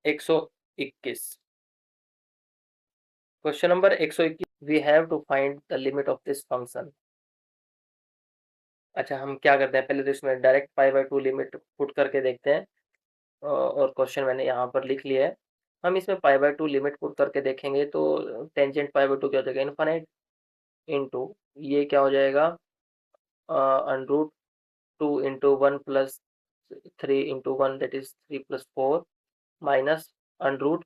121 question number 121 we have to find the limit of this function. अच्छा, हम क्या करते हैं, पहले तो इसमें direct pi by 2 limit put करके देखते हैं। और क्वेश्चन मैंने यहाँ पर लिख लिया है। हम इसमें पाई बाय 2 लिमिट पुट करके देखेंगे तो टेंजेंट पाई बाय 2 क्या हो जाएगा, इनफाइनाइट इंटू ये क्या हो जाएगा, under root 2 into 1 plus 3 into 1 that is 3 plus 4 minus under root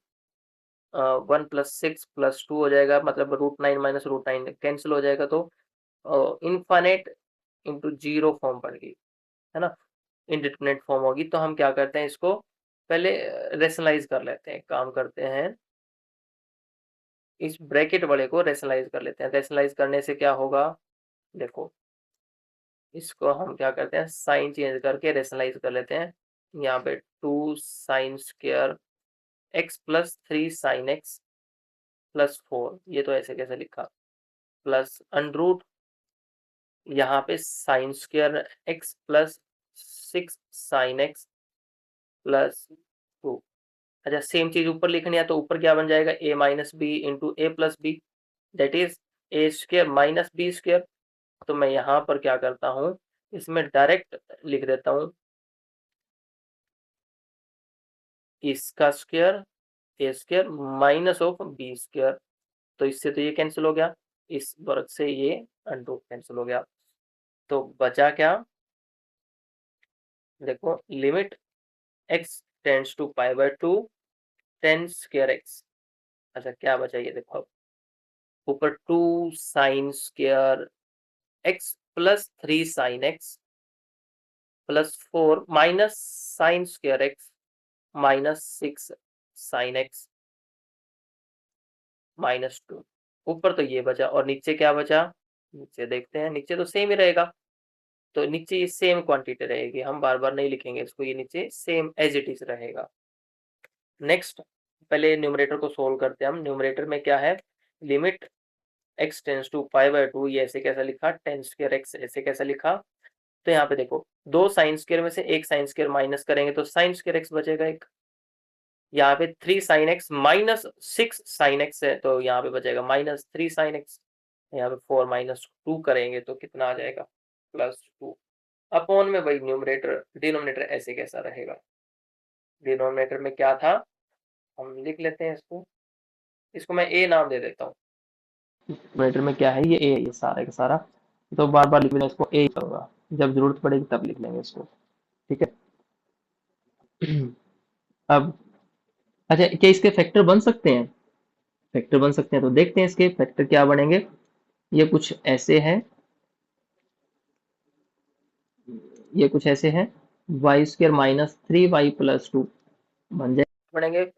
1 plus 6 plus 2 हो जाएगा, मतलब √9 माइनस √9 कैंसिल हो जाएगा, तो इनफाइनाइट इंटू जीरो फॉर्म पड़ गई है ना, इंडिटरमिनेट फॉर्म होगी। तो हम क्या करते हैं, इसको पहले रेशनलाइज कर लेते हैं, काम करते हैं, इस ब्रैकेट वाले को रेशनलाइज कर लेते हैं। रेशनलाइज करने से क्या होगा, देखो इसको हम क्या करते हैं, साइन चेंज करके रेशनलाइज कर लेते हैं। यहाँ पे 2 sin square x plus 3 sin x plus 4, ये तो ऐसे कैसे लिखा, प्लस अंडरूट यहाँ पे sign square x plus 6 sin x plus 2। अच्छा, सेम चीज ऊपर लिखनी है तो ऊपर क्या बन जाएगा, a minus B into A plus B that is A square minus B square. तो मैं यहाँ पर क्या करता हूँ, इसमें डायरेक्ट लिख देता हूँ इसका square A square minus of B square. तो इससे तो ये कैंसिल हो गया, इस वर्ग से ये अंडू कैंसिल हो गया। तो बचा क्या, देखो limit x tends to pi by 2 tan square x. अच्छा क्या बचा, ये देखो अब ऊपर 2 sin square x plus 3 sin x plus 4 minus sign square x minus 6 sin x minus 2। ऊपर तो ये बचा और नीचे क्या बचा, नीचे देखते हैं, नीचे तो सेम ही रहेगा। तो नीचे ये सेम क्वांटिटी रहेगी, हम बार बार नहीं लिखेंगे इसको, ये नीचे सेम एज इट इज रहेगा। नेक्स्ट पहले न्यूमरेटर को सोल्व करते हैं हम। न्यूमरेटर में क्या है, limit x tends to pi by 2, ये ऐसे कैसा लिखा, टेन स्क्वायर एक्स ऐसे कैसा लिखा। तो यहाँ पे देखो दो साइन स्क्वायर में से एक साइन स्क्वायर माइनस करेंगे तो साइन स्क्वायर एक्स बचेगा एक। यहाँ पे 3 sin x minus 6 sin x है तो यहाँ पे बचेगा माइनस 3 साइन एक्स। यहाँ पे 4 माइनस 2 करेंगे तो कितना आ जाएगा, प्लस 2 अपॉन में वही न्यूमरेटर, डिनोमिनेटर ऐसे कैसा रहेगा। डिनोमिनेटर में क्या था, हम लिख लेते हैं इसको, इसको मैं ए नाम दे देता हूँ। न्यूमरेटर में क्या है, ये ए, ये सारा का सारा, तो बार बार लिख लेना इसको, ए होगा, जब जरूरत पड़ेगी तब लिख लेंगे इसको, ठीक है। अब अच्छा, क्या इसके फैक्टर बन सकते हैं, फैक्टर बन सकते हैं तो देखते हैं इसके फैक्टर क्या बनेंगे। ये कुछ ऐसे है, ये कुछ ऐसे है, Y square minus 3y plus 2 बन जाए, बनेंगे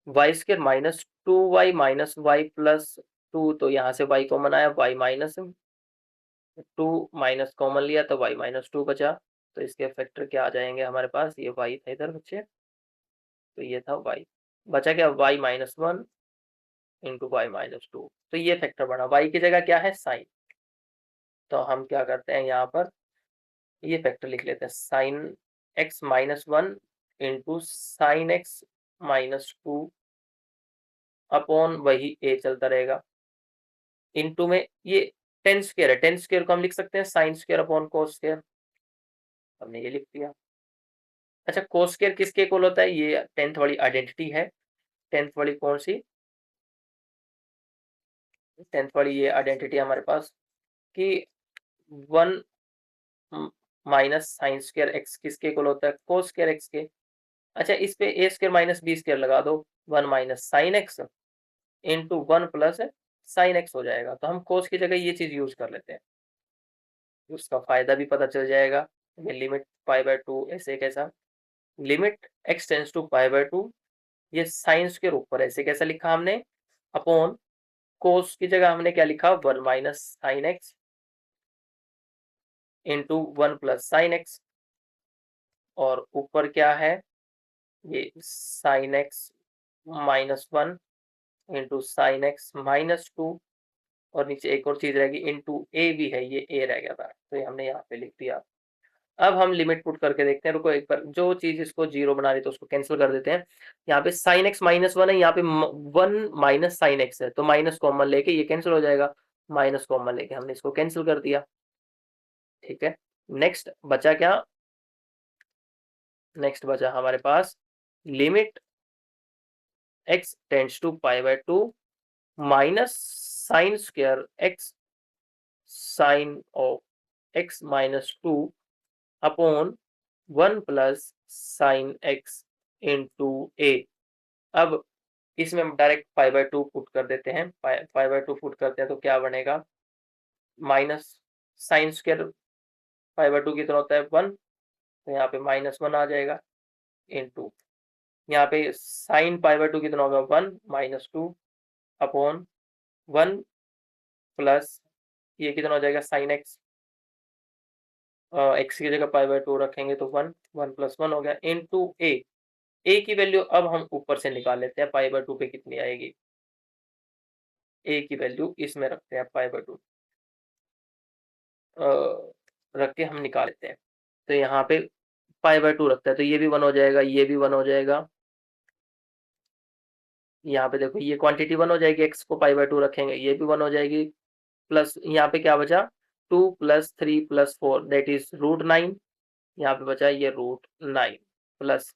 y square minus 2y minus y plus 2, तो यहाँ से y कॉमन आया, y माइनस 2 माइनस कॉमन लिया तो y माइनस 2 बचा। तो इसके फैक्टर क्या आ जाएंगे हमारे पास, ये y था इधर बच्चे, तो ये था y, बचा क्या y minus 1 into y minus 2। तो ये फैक्टर बना, y की जगह क्या है साइन, तो हम क्या करते हैं यहाँ पर ये फैक्टर लिख लेते हैं, sin x minus 1 into sin x minus 2 upon वही a चलता रहेगा, इंटू में ये टेन स्क्वायर है, टेन स्क्वायर को हम लिख सकते हैं sin square upon cos square, हमने ये लिख दिया। अच्छा, कोस स्क्वायर किसके इक्वल होता है, ये टेंथ वाली आइडेंटिटी है। टेंथ वाली कौन सी, टेंथ वाली ये आइडेंटिटी हमारे पास कि 1 माइनस साइन स्क्वायर एक्स किसके इक्वल होता है, कोस स्क्वायर एक्स के। अच्छा, इस पे ए स्क्वायर माइनस बी स्क्वायर लगा दो, 1 minus sign x into 1 plus sine x हो जाएगा। तो हम कोस की जगह ये चीज यूज कर लेते हैं, उसका फायदा भी पता चल जाएगा। ये लिमिट पाई बाय 2 ऐसे कैसा, limit x tends to pi by 2, ये साइंस के ऊपर ऐसे कैसा लिखा हमने, अपॉन कोस की जगह हमने क्या लिखा, 1 minus sign x into 1 plus sine x, और ऊपर क्या है, ये sign x minus 1 into sin x minus 2, और नीचे एक और चीज रहेगी इंटू ए भी है, ये ए रह गया था तो ये हमने यहाँ पे लिख दिया। अब हम लिमिट पुट करके देखते हैं। रुको एक बार, जो चीज इसको जीरो बना रही तो उसको कैंसिल कर देते हैं। यहाँ पे साइन एक्स माइनस वन है, यहाँ पे वन माइनस साइन एक्स है, तो माइनस कॉमन लेके ये कैंसिल हो जाएगा। माइनस कॉमन लेके हमने इसको कैंसिल कर दिया। ठीक है, नेक्स्ट बचा क्या? नेक्स्ट बचा हमारे पास limit x tends to pi by two minus sign square x sine of x minus two upon one plus sine x into a. अब इसमें हम direct pi by two put कर देते हैं। पाई बाय टू पुट करते हैं तो क्या बनेगा? Minus sine square pi by to कितना होता है? वन, तो यहाँ पे माइनस वन आ जाएगा इंटू यहाँ पे साइन पाई बाय टू कितना होगा? One minus two upon one plus ये कितना हो जाएगा? साइन एक्स, एक्स की जगह पाई बाय टू रखेंगे तो वन, वन प्लस वन हो गया इंटू ए। ए की वैल्यू अब हम ऊपर से निकाल लेते हैं, पाई बाय टू पे कितनी आएगी। ए की वैल्यू इसमें रखते हैं, पाई बाय टू रख के हम निकाल लेते हैं। तो यहाँ पे पाई बाय टू रखता है तो ये भी वन हो जाएगा, ये भी वन हो जाएगा। यहाँ पे देखो ये क्वांटिटी वन हो जाएगी, एक्स को पाई बाय टू रखेंगे ये भी वन हो जाएगी। प्लस यहाँ पे क्या बचा? Two plus three plus four that is root nine. यहाँ पे बचा ये रूट नाइन प्लस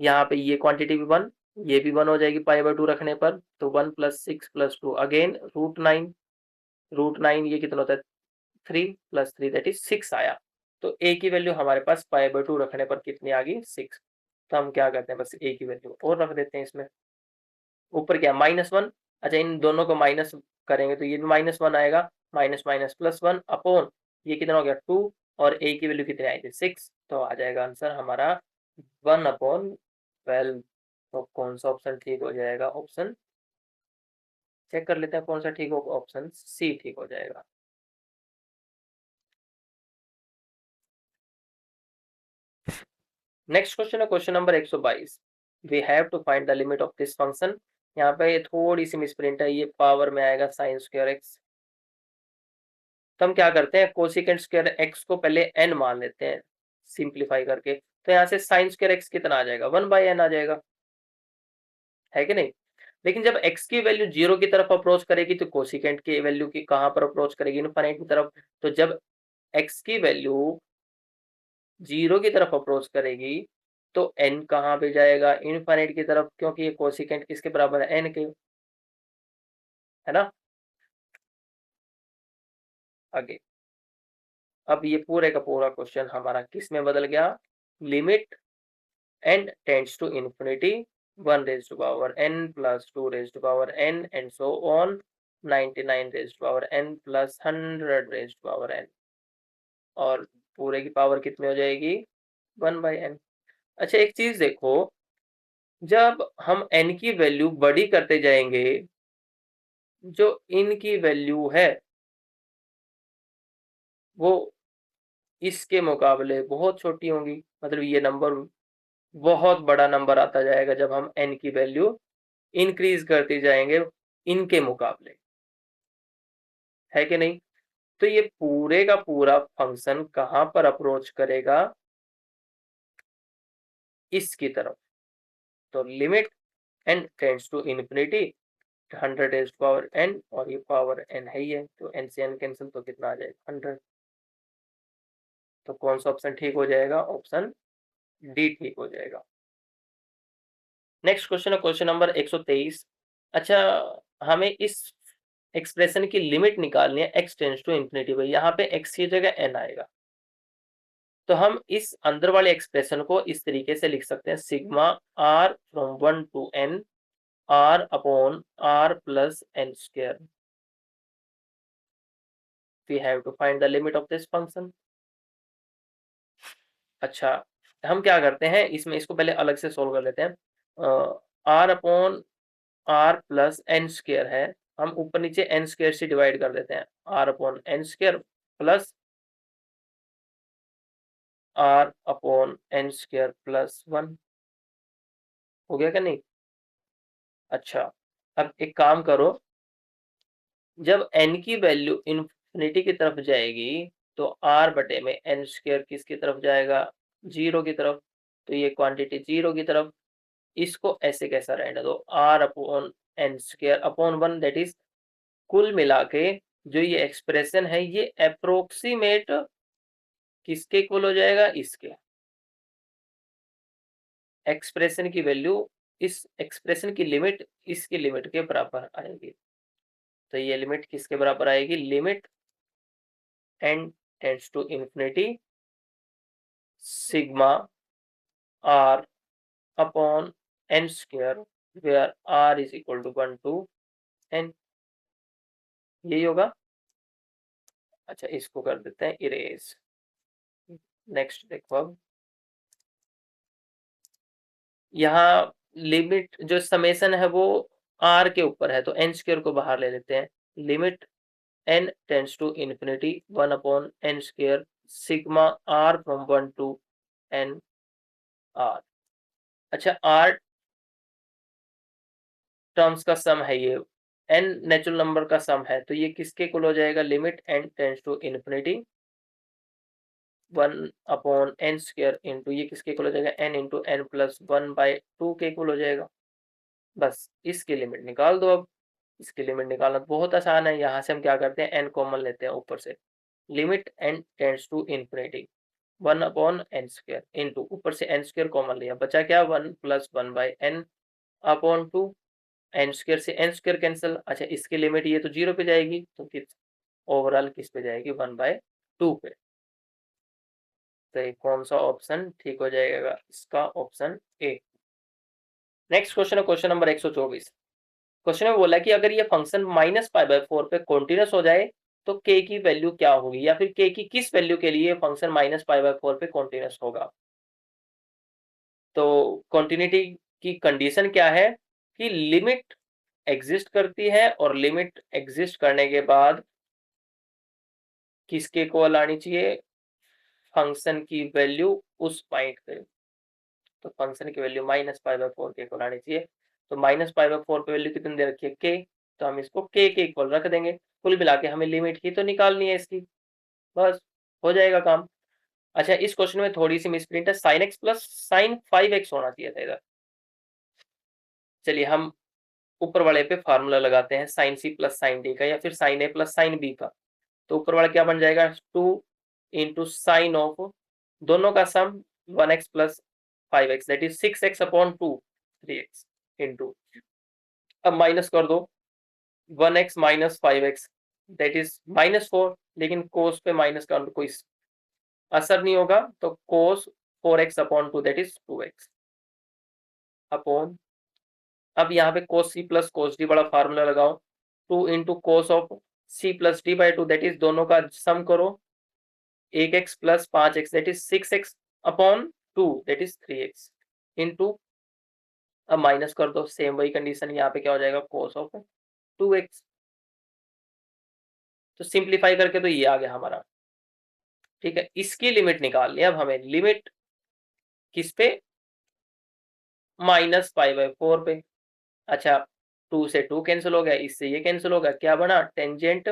यहाँ पे ये क्वांटिटी भी वन, ये भी वन हो जाएगी पाई बाय टू रखने पर, तो one plus six plus two again root nine. Root nine ये कितना होता है? Three plus three that is six आया। तो ए की वैल्यू हमारे पास पाई बाय टू रखने पर कितनी आ गई? सिक्स। तो हम क्या करते हैं, बस ए की वैल्यू और रख देते हैं इसमें। ऊपर क्या? Minus one. अच्छा, इन दोनों को माइनस करेंगे तो ये भी माइनस वन आएगा, minus minus plus one upon ये कितना हो गया? टू, और ए की वैल्यू कितनी आई थी? सिक्स। तो आ जाएगा आंसर हमारा वन अपॉन ट्वेल्व। तो कौन सा ऑप्शन ठीक हो जाएगा? ऑप्शन चेक कर लेते हैं कौन सा ठीक होगा। ऑप्शन सी ठीक हो जाएगा। नेक्स्ट क्वेश्चन है question number 122। We have to find the limit of this function. यहाँ पे थोड़ी सी मिसप्रिंट है, ये पावर में आएगा साइन स्क्वायर एक्स। तो हम क्या करते हैं, कोसिकेंट स्क्वायर एक्स को पहले एन मान लेते हैं सिंप्लीफाई करके। तो यहाँ से साइन स्क्वायर एक्स कितना आ जाएगा? वन बाई एन आ जाएगा, है कि नहीं? लेकिन जब x की वैल्यू जीरो की तरफ अप्रोच करेगी तो कोसिकेंट की वैल्यू की कहां पर अप्रोच करेगी? इनफाइनाइट की तरफ। तो जब x की वैल्यू जीरो की तरफ अप्रोच करेगी तो n कहां पे जाएगा? इनफाइनाइट की तरफ, क्योंकि ये कोसिकेंट किसके बराबर है? n के, है ना? आगे अब ये पूरे का पूरा क्वेश्चन हमारा किस में बदल गया? Limit n tends to infinity one raise to power n plus two raise to power n and so on 99 raise to power n plus 100 raise to power n, और पूरे की पावर कितनी हो जाएगी? One by n. अच्छा एक चीज देखो, जब हम n की वैल्यू बड़ी करते जाएंगे, जो इन की वैल्यू है वो इसके मुकाबले बहुत छोटी होंगी। मतलब ये नंबर बहुत बड़ा नंबर आता जाएगा जब हम n की वैल्यू इंक्रीज करते जाएंगे इनके मुकाबले, है कि नहीं? तो ये पूरे का पूरा फंक्शन कहां पर अप्रोच करेगा? इसकी तरफ। तो limit n tends to infinity 100 raise to power n, और ये पावर n है ही है, तो n से n कैंसिल, तो कितना आ जाएगा? 100। तो कौन सा ऑप्शन ठीक हो जाएगा? ऑप्शन डी ठीक हो जाएगा। नेक्स्ट क्वेश्चन है क्वेश्चन नंबर 123। अच्छा, हमें इस एक्सप्रेशन की लिमिट निकालनी है x टेंड्स टू इंफिनिटी भाई। यहाँ पे x की जगह n आएगा, तो हम इस अंदर वाले एक्सप्रेशन को इस तरीके से लिख सकते हैं, sigma r from 1 to n r upon r plus n square. We have to find the limit of this function. अच्छा, हम क्या करते हैं इसमें, इसको पहले अलग से सोल्व कर लेते हैं। R upon r plus n square है, हम ऊपर नीचे एन स्क्वायर से डिवाइड कर देते हैं। R upon n square plus r upon n square plus one. हो गया क्या? नहीं? अच्छा, अब एक काम करो, जब n की वैल्यू इन्फिनिटी की तरफ जाएगी तो r बटे में n स्क्वायर किसकी तरफ जाएगा, 0 की तरफ, तो ये क्वांटिटी 0 की तरफ। इसको ऐसे कैसा रहने दो, r upon n square upon 1, that is कुल मिला के जो ये एक्सप्रेशन है ये अप्रोक्सीमेट किसके इक्वल हो जाएगा, इसके। एक्सप्रेशन की वैल्यू, इस एक्सप्रेशन की लिमिट इसकी लिमिट के बराबर आएगी। तो ये लिमिट किसके बराबर आएगी, limit n tends to infinity sigma r upon n square where r is equal to 1 to n, यही होगा। अच्छा, इसको कर देते हैं इरेज। नेक्स्ट देखो, अब यहाँ लिमिट जो समेशन है वो r के ऊपर है, तो n स्क्वायर को बाहर ले लेते हैं। Limit n tends to infinity 1 upon n square sigma r from 1 to n r। अच्छा, r टर्म्स का सम है, ये n नेचुरल नंबर का सम है, तो ये किसके इक्वल हो जाएगा, limit n tends to infinity 1 upon n square into ये किसके इक्वल हो जाएगा, n इंटू n प्लस 1/2 के इक्वल हो जाएगा। बस इसकी लिमिट निकाल दो। अब इसकी लिमिट निकालना बहुत आसान है, यहाँ से हम क्या करते हैं, n कॉमन लेते हैं ऊपर से। Limit n tends to infinity 1 upon n square into ऊपर से n स्क्वायर कॉमन लिया, बचा क्या, 1 plus 1/n upon 2। n square से n स्क्वायर कैंसिल। अच्छा, इसकी लिमिट ये तो 0 पे जाएगी, तो किस ओवरऑल किस पे जाएगी, 1/2 पे। तो ये कौन सा ऑप्शन ठीक हो जाएगा, इसका ऑप्शन ए। नेक्स्ट क्वेश्चन है क्वेश्चन नंबर 124। क्वेश्चन में बोला कि अगर ये फंक्शन -π/4 पे कॉन्टिन्यूस हो जाए तो k की वैल्यू क्या होगी, या फिर k की किस वैल्यू के लिए फंक्शन -π/4 पे कॉन्टिन्यूस होगा। तो कॉन्टिन्यूटी की कंडीशन क्या है कि लिमिट एग्जिस्ट करती है, और लिमिट एग्जिस्ट करने के बाद किसके इक्वल आनी चाहिए, फंक्शन की वैल्यू उस पॉइंट पे। तो फंक्शन की वैल्यू -π/4 के इक्वल आनी चाहिए। तो -π/4 पे वैल्यू कितनी दे रखी है, k, तो हम इसको k के इक्वल रख देंगे। कुल मिला के हमें लिमिट ही तो निकालनी है इसकी, बस हो जाएगा काम। अच्छा, इस क्वेश्चन में थोड़ी सी मिसप्रिंट है, sin x plus sin 5x होना चाहिए था इधर। चलिए हम ऊपर वाले पे फार्मूला लगाते हैं, sin c plus sin d का, या फिर sin a plus sin b का। तो ऊपर वाला क्या बन जाएगा, 2 इंटू साइन ऑफ दोनों का सम 1x plus 5x, that is 6x upon 2 3x into, अब माइनस कर दो 1x minus 5x, that is -4, लेकिन कोस पे माइनस का कोई असर नहीं होगा, तो कोस 4x upon 2 that is 2x upon, अब यहाँ पे कोस c प्लस कोस d बड़ा फार्मूला लगाओ, 2 into cos of c plus d/2 that is दोनों का सम करो, 1x plus 5x that is 6x upon 2 that is 3x into, अब माइनस कर दो, सेम वही कंडीशन, यहाँ पे क्या हो जाएगा, कोस ऑफ 2x। तो सिंप्लीफाई करके तो ये आ गया हमारा, ठीक है। इसकी लिमिट निकालनी है अब हमें, लिमिट किस पे, -π/4 पे। अच्छा, 2 से 2 कैंसिल हो गया, इससे ये कैंसिल होगा, क्या बना, टेंजेंट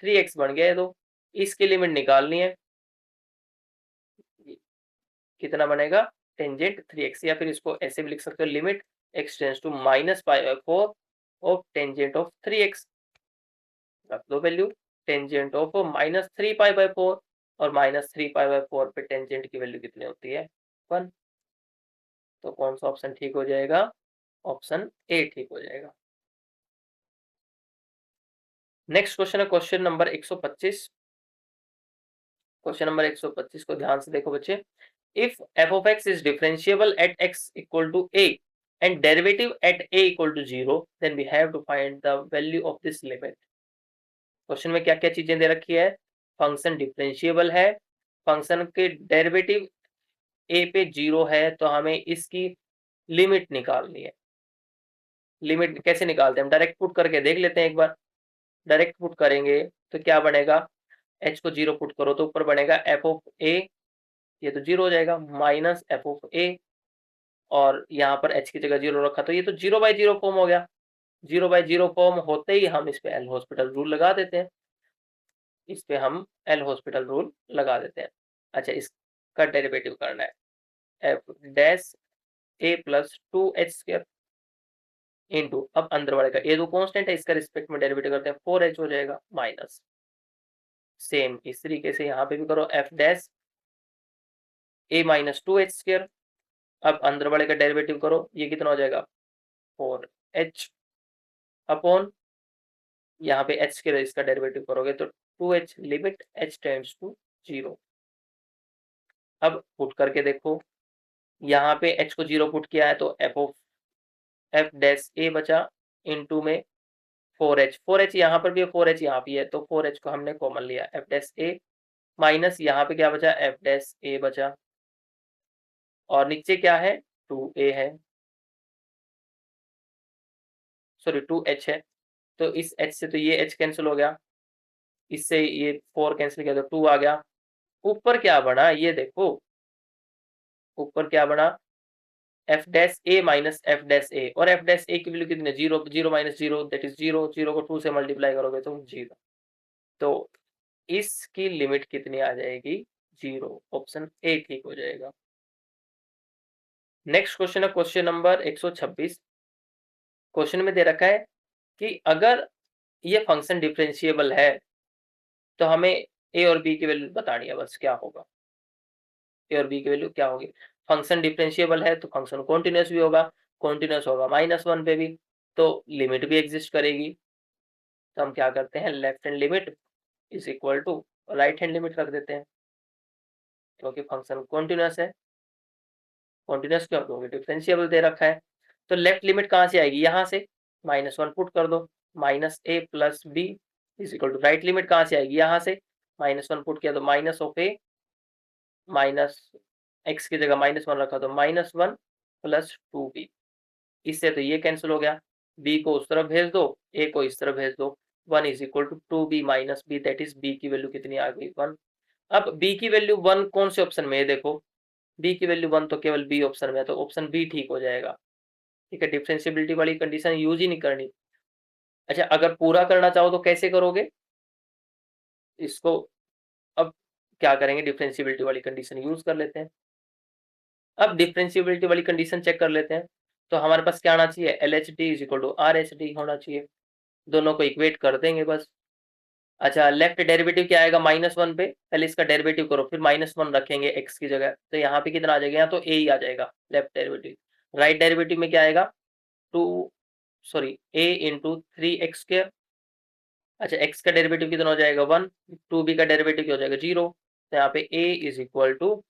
3x बन गया। तो इसकी लिमिट निकालनी है, कितना बनेगा, टेंजेंट 3x, या फिर इसको ऐसे भी लिख सकते हो, limit x tends to -π/4 of tangent of 3x। रख दो वैल्यू, टेंजेंट ऑफ -3π/4, और -3π/4 पे टेंजेंट की वैल्यू कितनी होती है, 1। तो कौन सा ऑप्शन ठीक हो जाएगा, ऑप्शन ए ठीक हो जाएगा। नेक्स्ट क्वेश्चन है क्वेश्चन नंबर 125। क्वेश्चन नंबर 125 को ध्यान से देखो बच्चे। If f of x is differentiable at x equal to a and derivative at a equal to 0, then we have to find the value of this limit। Question में क्या क्या चीजें दे रखी है, फंक्शन डिफरेंशिएबल है, फंक्शन के derivative a पे 0 है, तो हमें इसकी लिमिट निकालनी है। लिमिट कैसे निकालते हैं, हम डायरेक्ट पुट करके देख लेते हैं एक बार। डायरेक्ट पुट करेंगे तो क्या बनेगा, h को 0 पुट करो तो ऊपर बनेगा f ऑफ a, ये तो 0 हो जाएगा, माइनस f ऑफ a, और यहाँ पर h की जगह 0 रखा, तो ये तो 0/0 फॉर्म हो गया। 0/0 फॉर्म होते ही हम इस पे एल हॉस्पिटल रूल लगा देते हैं। इस पे हम एल हॉस्पिटल रूल लगा देते हैं। अच्छा, इसका डेरिवेटिव करना है, एफ डैश ए प्लस 2h² इंटू, अब अंदर वाले का ए तो कांस्टेंट है, इसका रिस्पेक्ट में डेरिवेटिव करते हैं 4h हो जाएगा माइनस। सेम इस तरीके से यहाँ पे भी करो, एफ डैश ए माइनस 2h²। अब अंदर वाले का डेरिवेटिव करो, ये कितना हो जाएगा 4h अपॉन, यहाँ पे h के इसका डेरिवेटिव करोगे तो 2h, limit h tends to 0। अब पुट करके देखो, यहाँ पे h को 0 पुट किया है तो एफ डैश ए बचा इनटू में 4h यहाँ पर भी है, 4h यहाँ पे है, तो 4h को हमने कॉमन लिया, एफ डैश ए माइनस यहाँ पे क्या बचा, एफ डैश ए बचा, और नीचे क्या है 2a है, सॉरी 2h है, तो इस h से तो ये h कैंसिल हो गया, इससे ये 4 कैंसिल किया तो 2 आ गया। ऊपर क्या बना ये देखो, ऊपर क्या बना एफ डैश ए माइनस एफ डैश ए, और एफ डैश ए की वैल्यू कितनी है 0, 0 माइनस 0 दैट इज 0, 0 को 2 से मल्टीप्लाई करोगे तो 0, तो इसकी लिमिट कितनी आ जाएगी 0, ऑप्शन ए ठीक हो जाएगा। नेक्स्ट क्वेश्चन है क्वेश्चन नंबर 126। क्वेश्चन में दे रखा है कि अगर ये फंक्शन डिफरेंशिएबल है तो हमें ए और बी की वैल्यू बतानी है, बस क्या होगा ए और बी की वैल्यू क्या होगी। फंक्शन डिफरेंशिएबल है तो फंक्शन कॉन्टिन्यूस भी होगा, कॉन्टिन्यूस होगा -1 पे भी, तो लिमिट भी एग्जिस्ट करेगी। तो हम क्या करते हैं, left hand limit is equal to right hand limit रख देते हैं, क्योंकि फंक्शन कॉन्टिन्यूस है। कॉन्टिन्यूस क्यों, क्योंकि डिफरेंशिएबल दे रखा है। तो लेफ्ट लिमिट कहाँ से आएगी, यहाँ से -1 पुट कर दो, -a plus B is equal to, right limit कहाँ से आएगी, यहाँ से -1 पुट किया तो minus of A, minus x की जगह -1 रखा तो -1 प्लस 2b, इससे तो ये कैंसिल हो गया, b को उस तरफ भेज दो, a को इस तरफ भेज दो, 1 is equal to 2b minus B, that is b की वैल्यू कितनी आ गई 1। अब b की वैल्यू 1 कौन से ऑप्शन में है, देखो b की वैल्यू 1 तो केवल b ऑप्शन में है, तो ऑप्शन बी ठीक हो जाएगा। ठीक है, डिफरेंशिएबिलिटी वाली कंडीशन यूज ही नहीं करनी। अच्छा, अगर पूरा करना चाहो तो कैसे करोगे इसको, अब क्या करेंगे, डिफरेंशिएबिलिटी वाली कंडीशन यूज कर लेते हैं। अब डिफरेंशिएबिलिटी वाली कंडीशन चेक कर लेते हैं, तो हमारे पास क्या आना चाहिए, L H D is equal to R H D होना चाहिए, दोनों को इक्वेट कर देंगे बस। अच्छा, लेफ्ट डेरिवेटिव क्या आएगा -1 पे, पहले इसका डेरिवेटिव करो फिर -1 रखेंगे x की जगह, तो यहाँ पे कितना आ जाएगा, यहाँ तो a ही आ जाएगा लेफ्ट डेरिवेटिव। राइट डेरिवेटिव में क्या आएगा 2, सॉरी a इंटू 3x²। अच्छा, x का डेरिवेटिव कितना हो जाएगा 1, 2b का डेरिवेटिव क्या हो जाएगा 0, तो यहाँ पे a is equal to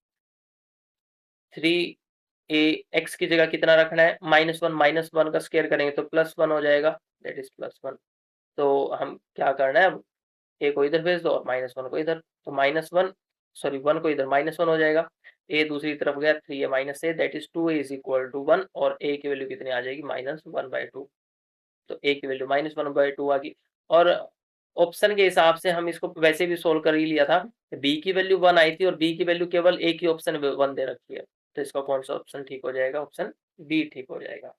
3a, x की जगह कितना रखना है -1 का स्क्वायर करेंगे तो +1 हो जाएगा, दैट इज +1। तो हम क्या करना है, अब ए को इधर भेज दो और -1 को इधर, तो -1, सॉरी 1 को इधर -1 हो जाएगा, ए दूसरी तरफ गया 3a minus A, that is 2a is equal to 1, और ए की वैल्यू कितनी आ जाएगी -1/2, तो ए की वैल्यू -1/2 आ गई। और ऑप्शन के हिसाब से हम इसको वैसे भी सोल्व कर ही लिया था, बी की वैल्यू 1 आई थी और बी की वैल्यू केवल ए की ऑप्शन 1 दे रखी है, तो इसका कौन सा ऑप्शन ठीक हो जाएगा, ऑप्शन बी ठीक हो जाएगा।